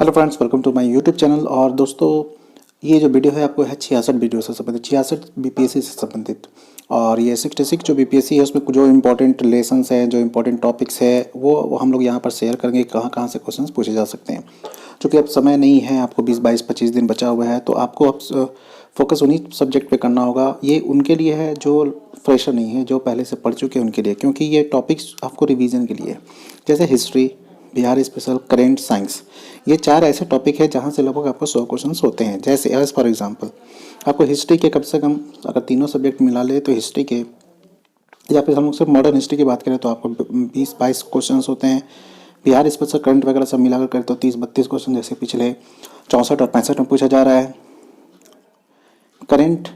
Hello friends, welcome to my YouTube channel. और दोस्तों, ये जो वीडियो है आपको है 66 वीडियो से संबंधित, 66 बीपीएससी से संबंधित। और ये 66 जो बीपीएससी है उसमें जो इंपॉर्टेंट लेसन्स हैं, जो इंपॉर्टेंट टॉपिक्स है वो हम लोग यहाँ पर शेयर करेंगे, कहाँ कहाँ से क्वेश्चंस पूछे जा सकते हैं। चूँकि अब समय नहीं है, आपको 20-22-25 दिन बचा हुआ है, तो आपको अब फोकस उन्हीं सब्जेक्ट पे करना होगा। ये उनके लिए है जो फ्रेशर नहीं है, जो पहले से पढ़ चुके हैं उनके लिए, क्योंकि ये टॉपिक्स आपको रिवीजन के लिए है। जैसे history, Bihar special, current, science, ये 4 ऐसे टॉपिक है जहाँ से लगभग आपको 100 क्वेश्चंस होते हैं। जैसे एज फॉर एग्जांपल आपको हिस्ट्री के कम से कम अगर तीनों सब्जेक्ट मिला ले तो हिस्ट्री के, या फिर हम लोग सिर्फ मॉडर्न हिस्ट्री की बात करें तो आपको 20-22 क्वेश्चंस होते हैं। बिहार स्पेशल, करंट वगैरह सब मिलाकर करें तो 30-32 क्वेश्चन, जैसे पिछले 64 और 65 में पूछा जा रहा है। करेंट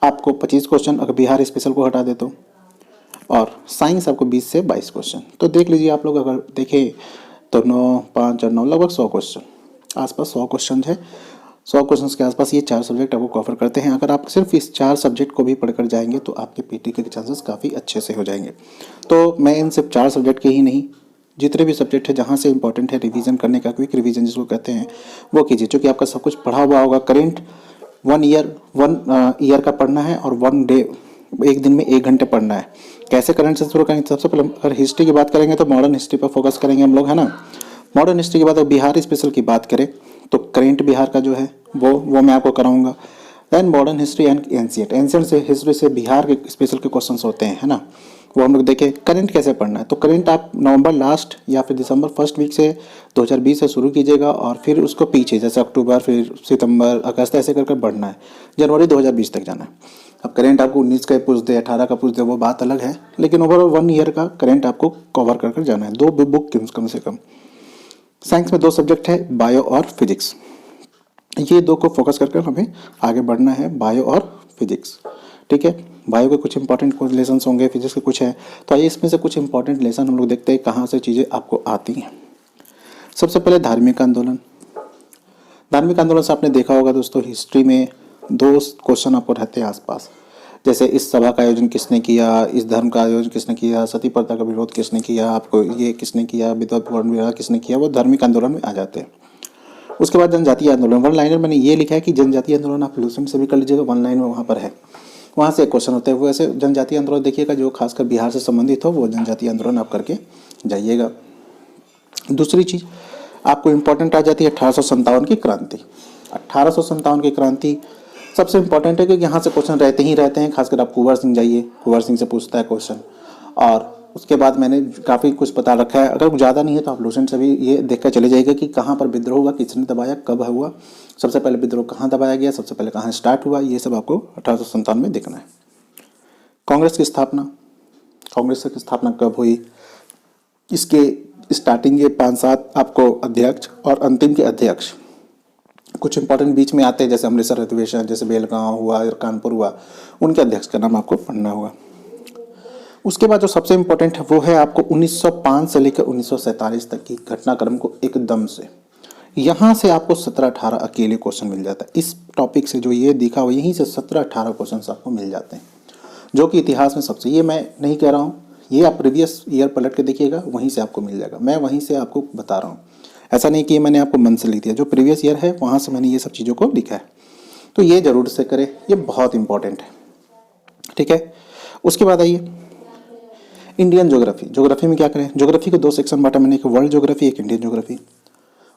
आपको 25 क्वेश्चन अगर बिहार स्पेशल को हटा दे तो, और साइंस आपको 20 से 22 क्वेश्चन। तो देख लीजिए आप लोग, अगर देखें तो 9, 5 और 9 लगभग 100 क्वेश्चन आसपास, 100 क्वेश्चन है। 100 क्वेश्चन के आसपास ये 4 सब्जेक्ट आपको कवर करते हैं। अगर आप सिर्फ इस 4 सब्जेक्ट को भी पढ़कर जाएंगे तो आपके पीटी के चांसेस काफ़ी अच्छे से हो जाएंगे। तो मैं इन सिर्फ 4 सब्जेक्ट के ही नहीं, जितने भी सब्जेक्ट है जहाँ से इंपॉर्टेंट है रिवीजन करने का, क्विक रिवीजन जिसको कहते हैं, वो कीजिए। क्योंकि आपका सब कुछ पढ़ा हुआ होगा। करेंट 1 ईयर का पढ़ना है और 1 डे, एक दिन में 1 घंटे पढ़ना है। कैसे करंट से शुरू करेंगे? सबसे पहले अगर हिस्ट्री की बात करेंगे तो मॉडर्न हिस्ट्री पर फोकस करेंगे हम लोग, है ना। मॉडर्न हिस्ट्री के बाद अगर बिहार स्पेशल की बात करें तो करेंट बिहार का जो है वो मैं आपको कराऊंगा। Then modern history and ancient से हिस्ट्री से बिहार के स्पेशल के क्वेश्चंस होते हैं, है ना, वो हम लोग देखें। करंट कैसे पढ़ना है तो करंट आप नवंबर लास्ट या फिर दिसंबर फर्स्ट वीक से 2020 से शुरू कीजिएगा, और फिर उसको पीछे जैसे अक्टूबर, फिर सितंबर, अगस्त, ऐसे कर बढ़ना है, जनवरी 2020 तक जाना है। अब करेंट आपको 19 का पूछ दे, 18 का पूछ दे, वो बात अलग है, लेकिन ओवरऑल 1 ईयर का करेंट आपको कवर कर जाना है। 2 बुक कम से कम। साइंस में 2 सब्जेक्ट है, बायो और फिजिक्स। ये 2 को फोकस करके हमें आगे बढ़ना है, बायो और फिजिक्स, ठीक है। बायो के कुछ इंपॉर्टेंट लेसन होंगे, फिजिक्स के कुछ है। तो आइए इसमें से कुछ इंपॉर्टेंट लेसन हम लोग देखते हैं कहाँ से चीज़ें आपको आती हैं। सबसे पहले धार्मिक आंदोलन। धार्मिक आंदोलन से आपने देखा होगा दोस्तों, हिस्ट्री में 2 क्वेश्चन आपको रहते हैं आसपास। जैसे इस सभा का आयोजन किसने किया, इस धर्म का आयोजन किसने किया, सती प्रथा का विरोध किसने किया, आपको ये किसने किया, विधवा विवाह किसने किया, वो धार्मिक आंदोलन में आ जाते हैं। उसके बाद जनजातीय आंदोलन, 1 लाइनर मैंने ये लिखा है कि जनजातीय आंदोलन आप लूसेंट से भी कर लीजिएगा, 1 लाइन में वहाँ पर है, वहाँ से एक क्वेश्चन होता है। वो ऐसे जनजातीय आंदोलन देखिएगा जो खासकर बिहार से संबंधित हो, वो जनजातीय आंदोलन आप करके जाइएगा। दूसरी चीज़ आपको इम्पोर्टेंट आ जाती है 1857 की क्रांति। 1857 की क्रांति सबसे इंपॉर्टेंट है, क्योंकि यहाँ से क्वेश्चन रहते ही रहते हैं। खासकर आप कुंवर सिंह जाइए, कुंवर सिंह से पूछता है क्वेश्चन। और उसके बाद मैंने काफ़ी कुछ बता रखा है, अगर ज़्यादा नहीं है तो आप लूसेंट से भी ये देख कर चले जाइएगा कि कहाँ पर विद्रोह हुआ, किसने दबाया, कब हुआ, सबसे पहले विद्रोह कहाँ दबाया गया, सबसे पहले कहाँ स्टार्ट हुआ, ये सब आपको 1857 में देखना है। कांग्रेस की स्थापना, कांग्रेस की स्थापना कब हुई, इसके स्टार्टिंग के 5-7 आपको अध्यक्ष और अंतिम के अध्यक्ष कुछ इंपॉर्टेंट बीच में आते हैं, जैसे अमृतसर अधिवेशन, जैसे बेलगांव हुआ, कानपुर हुआ, उनके अध्यक्ष का नाम आपको पढ़ना होगा। उसके बाद जो सबसे इंपॉर्टेंट है वो है आपको 1905 से लेकर 1947 तक की घटनाक्रम को एकदम से, यहाँ से आपको 17-18 अकेले क्वेश्चन मिल जाता है। इस टॉपिक से जो ये दिखा हुआ, यहीं से 17-18 क्वेश्चन आपको मिल जाते हैं, जो कि इतिहास में सबसे, ये मैं नहीं कह रहा हूँ, ये आप प्रीवियस ईयर पलट के देखिएगा, वहीं से आपको मिल जाएगा। मैं वहीं से आपको बता रहा हूँ, ऐसा नहीं कि मैंने आपको मन से लिख दिया, जो प्रीवियस ईयर है वहाँ से मैंने ये सब चीज़ों को लिखा है। तो ये जरूर से करें, ये बहुत इंपॉर्टेंट है, ठीक है। उसके बाद आइए इंडियन ज्योग्राफी। ज्योग्राफी में क्या करें, ज्योग्राफी को 2 सेक्शन बांटा मैंने, एक वर्ल्ड ज्योग्राफी, एक इंडियन ज्योग्राफी।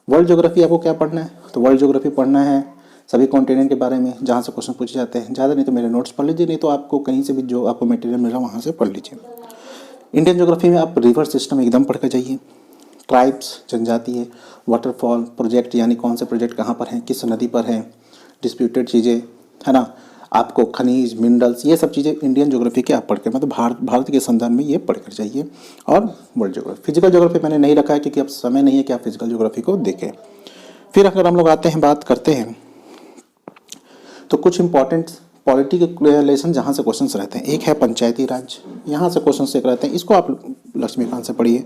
वर्ल्ड ज्योग्राफी आपको क्या पढ़ना है, तो वर्ल्ड ज्योग्राफी पढ़ना है सभी कॉन्टिनेंट के बारे में जहाँ से क्वेश्चन पूछे जाते हैं। ज़्यादा नहीं तो मेरे नोट्स पढ़ लीजिए, नहीं तो आपको कहीं से भी जो आपको मटेरियल मिल रहा है वहाँ से पढ़ लीजिए। इंडियन ज्योग्राफी में आप रिवर सिस्टम एकदम पढ़ कर जाइए, ट्राइब्स, जनजातीय, वाटरफॉल, प्रोजेक्ट यानी कौन से प्रोजेक्ट कहाँ पर हैं, किस नदी पर हैं, डिस्प्यूटेड चीज़ें, है ना, आपको खनिज, मिनरल्स, ये सब चीज़ें इंडियन ज्योग्राफी के आप पढ़ के, मतलब भारत के संदर्भ में ये पढ़ कर जाइए। और वर्ल्ड ज्योग्राफी, फिजिकल ज्योग्राफी मैंने नहीं रखा है क्योंकि अब समय नहीं है कि आप फिजिकल ज्योग्राफी को देखें। फिर अगर हम लोग आते हैं, बात करते हैं तो कुछ इंपॉर्टेंट पॉलिटी के लेसन जहाँ से क्वेश्चंस रहते हैं। एक है पंचायती राज, यहाँ से क्वेश्चंस एक रहते हैं, इसको आप लक्ष्मीकांत से पढ़िए।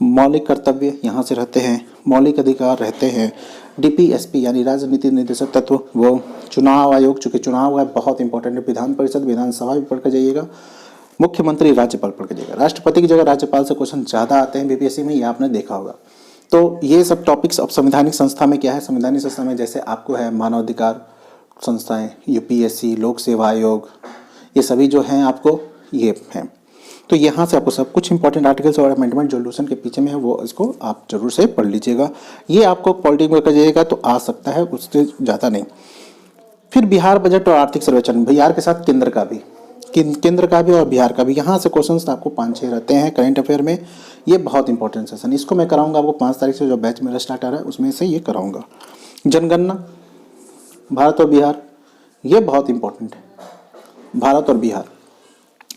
मौलिक कर्तव्य यहाँ से रहते हैं, मौलिक अधिकार रहते हैं, डीपीएसपी यानी राजनीति निर्देशक तत्व, वो चुनाव आयोग, चूँकि चुनाव है बहुत इंपॉर्टेंट है, विधान परिषद, विधानसभा भी पढ़ कर जाइएगा, मुख्यमंत्री, राज्यपाल पढ़ के जाइएगा। राष्ट्रपति की जगह राज्यपाल से क्वेश्चन ज़्यादा आते हैं बीपीएससी में, ये आपने देखा होगा। तो ये सब टॉपिक्स अब संवैधानिक संस्था में क्या है, संवैधानिक संस्था में जैसे आपको है मानवाधिकार संस्थाएं, यूपीएससी, लोक सेवा आयोग, ये सभी जो हैं आपको ये हैं। तो यहाँ से आपको सब कुछ इंपॉर्टेंट आर्टिकल्स और अमेंडमेंट जोल्यूशन के पीछे में है वो इसको आप जरूर से पढ़ लीजिएगा। ये आपको पॉलिटिक्स में करिएगा तो आ सकता है, उससे ज़्यादा नहीं। फिर बिहार बजट और आर्थिक सर्वेक्षण, बिहार के साथ केंद्र का भी, केंद्र का भी और बिहार का भी, यहाँ से क्वेश्चंस आपको 5-6 रहते हैं करंट अफेयर में। ये बहुत इंपॉर्टेंट सेशन, इसको मैं कराऊंगा आपको 5 तारीख से, जो बैच मेरा स्टार्ट आ रहा है उसमें से ये कराऊंगा। जनगणना, भारत और बिहार, ये बहुत इंपॉर्टेंट है, भारत और बिहार।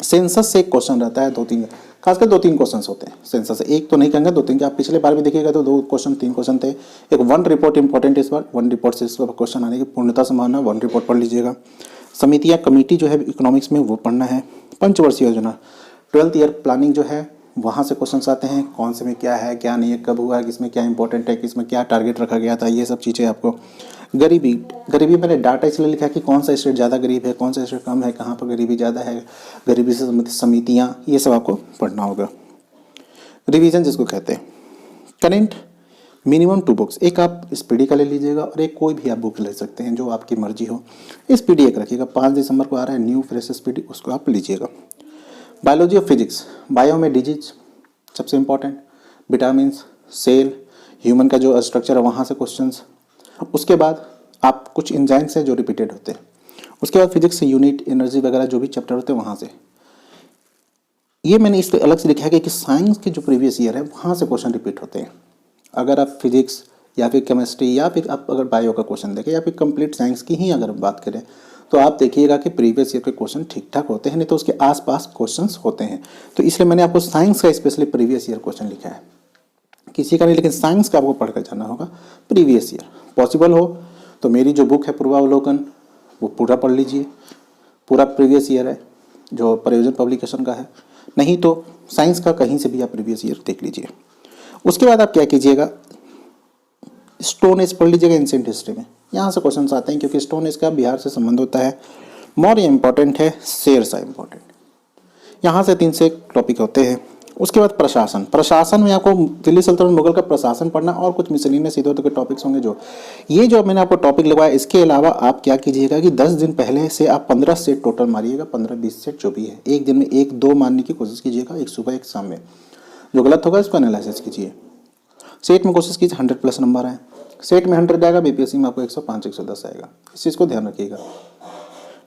सेंसस से एक क्वेश्चन रहता है, 2-3, खासकर 2-3 क्वेश्चन होते हैं सेंसस से, एक तो नहीं कहेंगे 2-3 के। आप पिछले बार भी देखिएगा तो 2 क्वेश्चन 3 क्वेश्चन थे। एक 1 रिपोर्ट इंपॉर्टेंट इस बार, 1 रिपोर्ट से इस बार क्वेश्चन आने की पूर्णतः संभावना, 1 रिपोर्ट पढ़ लीजिएगा। समितियाँ, कमेटी जो है इकोनॉमिक्स में वो पढ़ना है। पंचवर्षीय योजना, 12th ईयर प्लानिंग जो है वहाँ से क्वेश्चन आते हैं, कौन से में क्या है क्या नहीं है, कब हुआ है, किसमें क्या इंपॉर्टेंट है, किसमें क्या टारगेट रखा गया था, ये सब चीज़ें आपको। गरीबी, गरीबी मैंने डाटा इसलिए लिखा है कि कौन सा स्टेट ज़्यादा गरीब है, कौन सा स्टेट कम है, कहाँ पर गरीबी ज़्यादा है, गरीबी से संबंधित समितियाँ, ये सब आपको पढ़ना होगा। रिवीजन जिसको कहते हैं। करेंट मिनिमम 2 बुक्स, एक आप स्पीडी का ले लीजिएगा और एक कोई भी आप बुक ले सकते हैं जो आपकी मर्जी हो। स्पीडी एक रखिएगा, 5 दिसंबर को आ रहा है न्यू फ्रेश स्पीडी, उसको आप लीजिएगा। बायोलॉजी और फिजिक्स, बायो में डिजीज सबसे इंपॉर्टेंट, विटामिन्स, सेल, ह्यूमन का जो स्ट्रक्चर है वहाँ से क्वेश्चंस। उसके बाद आप कुछ एंजाइम्स हैं जो रिपीटेड होते हैं। उसके बाद फिजिक्स से यूनिट, एनर्जी वगैरह जो भी चैप्टर होते हैं वहाँ से। ये मैंने इसलिए अलग से लिखा है कि साइंस के जो प्रीवियस ईयर है वहाँ से क्वेश्चन रिपीट होते हैं। अगर आप फिजिक्स या फिर केमिस्ट्री या फिर आप अगर बायो का क्वेश्चन देखें या फिर कंप्लीट साइंस की ही अगर बात करें तो आप देखिएगा कि प्रीवियस ईयर के क्वेश्चन ठीक ठाक होते हैं, नहीं तो उसके आसपास क्वेश्चंस होते हैं। तो इसलिए मैंने आपको साइंस का स्पेशली प्रीवियस ईयर क्वेश्चन लिखा है, किसी का नहीं, लेकिन साइंस का आपको पढ़कर जाना होगा प्रीवियस ईयर। पॉसिबल हो तो मेरी जो बुक है पूर्वावलोकन वो पूरा पढ़ लीजिए, पूरा प्रीवियस ईयर है जो प्रयोजन पब्लिकेशन का है। नहीं तो साइंस का कहीं से भी आप प्रीवियस ईयर देख लीजिए। उसके बाद आप क्या कीजिएगा, स्टोन एज पढ़ लीजिएगा एंशिएंट हिस्ट्री में, यहाँ से क्वेश्चन आते हैं क्योंकि स्टोन एज का बिहार से संबंध होता है। मौर्य इंपॉर्टेंट है, शेर शाह इंपॉर्टेंट, यहाँ से 3 से टॉपिक होते हैं। उसके बाद प्रशासन, प्रशासन में आपको दिल्ली सल्तनत मुगल का प्रशासन पढ़ना और कुछ मिसलेनियस इधर उधर के टॉपिक्स होंगे। जो ये जो मैंने आपको टॉपिक लगवाया, इसके अलावा आप क्या कीजिएगा कि 10 दिन पहले से आप 15 सेट टोटल मारिएगा, 15-20 सेट जो भी है, एक दिन में 1-2 मारने की कोशिश कीजिएगा, एक सुबह एक शाम में। जो गलत होगा इसको एनालिसिस कीजिए। सेट में कोशिश कीजिए 100+ नंबर आए, सेट में 100 आएगा, बीपीएससी में आपको 105-110 आएगा, इस चीज़ को ध्यान रखिएगा,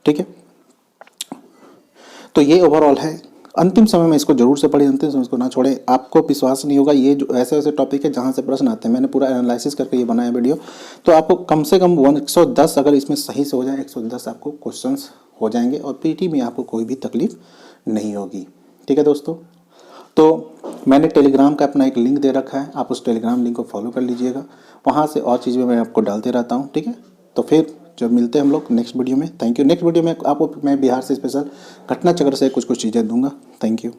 ठीक है। तो ये ओवरऑल है। अंतिम समय में इसको जरूर से पढ़िए, अंतिम समय इसको ना छोड़े, आपको विश्वास नहीं होगा। ये जो ऐसे ऐसे टॉपिक है जहाँ से प्रश्न आते हैं, मैंने पूरा एनालिसिस करके ये बनाया वीडियो, तो आपको कम से कम 110 अगर इसमें सही से हो जाए, 110 आपको क्वेश्चंस हो जाएंगे और पीटी में आपको कोई भी तकलीफ नहीं होगी, ठीक है दोस्तों। तो मैंने टेलीग्राम का अपना एक लिंक दे रखा है, आप उस टेलीग्राम लिंक को फॉलो कर लीजिएगा, वहाँ से और चीज़ें मैं आपको डालते रहता हूँ, ठीक है। तो फिर जब मिलते हैं हम लोग नेक्स्ट वीडियो में, थैंक यू। नेक्स्ट वीडियो में आपको मैं बिहार से स्पेशल घटना चक्र से कुछ चीज़ें दूंगा। Thank you.